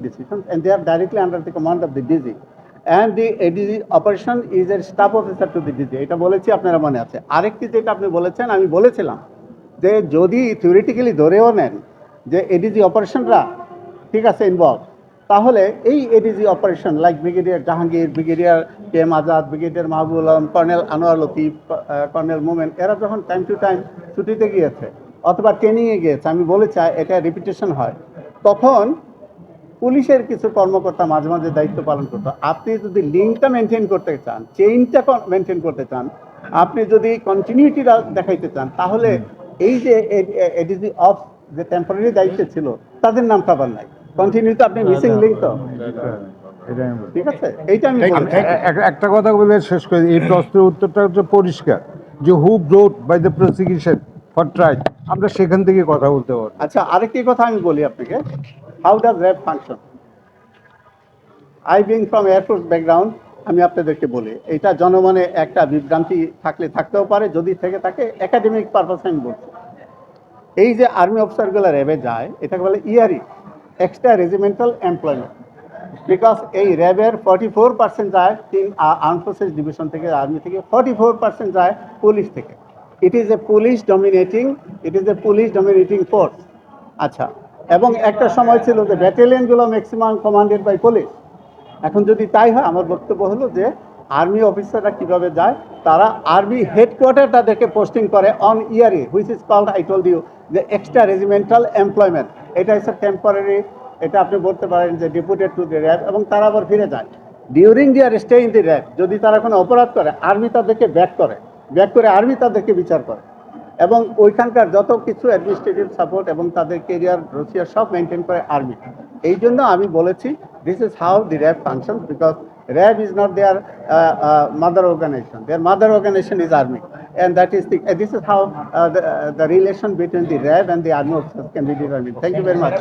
decisions, and they are directly under the command of the DG. And the ADG operation is a staff officer to the DG. এটা বলেছি আপনারা মনে আছে। আরেকটি যেটা আপনি বলেছেন, আমি বলেছিলাম যে যদি থিওরিটিক্যালি ধরেও নেন যে এডিজি অপারেশনরা ঠিক আছে ইনভলভ, তাহলে এই ADG operation like brigadier Jahangir, brigadier K M Azad, brigadier Mahbub Alam, colonel Anwar Latif, colonel Momen, এরা যখন টাইম টু টাইম ছুটিতে গিয়েছে অথবা ট্রেনিংয়ে গিয়েছে, আমি বলেছি এটা রিপিটেশন হয়, তখন পুলিশের কিছু কর্মকর্তা মাঝে মাঝে দায়িত্ব পালন করতো। আপনি যদি লিঙ্কটা মেনটেন করতে চান, চেইনটা মেনটেন করতে চান, আপনি যদি কন্টিনিউটি দেখাইতে চান, তাহলে এই যে এডিজি অফ যে টেম্পোরারি দায়িত্বে ছিল তাদের নাম খাবার নাই, কন্টিনিউটি আপনি মিসিং লিঙ্ক তো। ঠিক আছে, এইটা আমি একটা কথা বলে শেষ করে এই প্রশ্নের উত্তরটা হচ্ছে পরিষ্কার যে who brought by the prosecution for trial, আমরা সেখান থেকে কথা বলতে পারবো। আচ্ছা, আরেকটি কথা আমি বলি আপনাকে, how does RAB function. I being from air force background, আমি আপনাদেরকে বলি, এটা জনমনে একটা বিভ্রান্তি থাকতেও পারে, যদি থেকে থাকে একাডেমিক পারপাস আমি বলছি। এই যে আর্মি অফিসারগুলো র্যাবে যায়, এটাকে বলে ইয়ারি এক্সট্রা রেজিমেন্টাল এমপ্লয়মেন্ট, বিকজ এই র্যাবের 44% যায় আর্ম ফোর্সেস ডিভিশন থেকে, আর্মি থেকে 44% যায় পুলিশ থেকে। It is a police dominating force. আচ্ছা, এবং একটা সময় ছিল যে ব্যাটালিয়নগুলো ম্যাক্সিমাম কমান্ডেড বাই পুলিশ। এখন যদি তাই হয়, আমার বক্তব্য হলো যে আর্মি অফিসাররা কীভাবে যায়, তারা আর্মি হেডকোয়ার্টার তাদেরকে পোস্টিং করে on yearly, which is called, I told you, যে এক্সট্রা রেজিমেন্টাল এমপ্লয়মেন্ট। এটা হচ্ছে টেম্পোরারি, এটা আপনি বলতে পারেন যে ডিপুটেড টু দি র্যাব, এবং তারা আবার ফিরে যায় ডিউরিং দিয়ার স্টে ইন দি র্যাব। যদি তারা কোনো অপরাধ করে, আর্মি তাদেরকে ব্যাক করে আর্মি তাদেরকে বিচার করে, এবং ওইখানকার যত কিছু অ্যাডমিনিস্ট্রেটিভ সাপোর্ট এবং তাদের কেরিয়ার রসিয়ার সব মেনটেন করে আর্মি। এই জন্য আমি বলেছি this is how the RAB function, because RAB is not their mother organization, their mother organization is army, and that is this is how the relation between the RAB and the army officers can be determined. Thank you very much.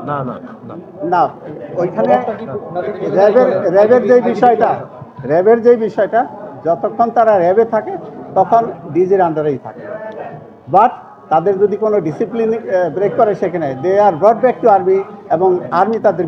না না না, ওইখানে র্যাবের যে বিষয়টা যতক্ষণ তারা র্যাবে থাকে তখন ডিজির আন্ডারেই থাকে, বাট তাদের যদি কোনো ডিসিপ্লিন ব্রেক করে, সেখানে দে আর ব্রট ব্যাক টু আর্মি, এবং আর্মি তাদের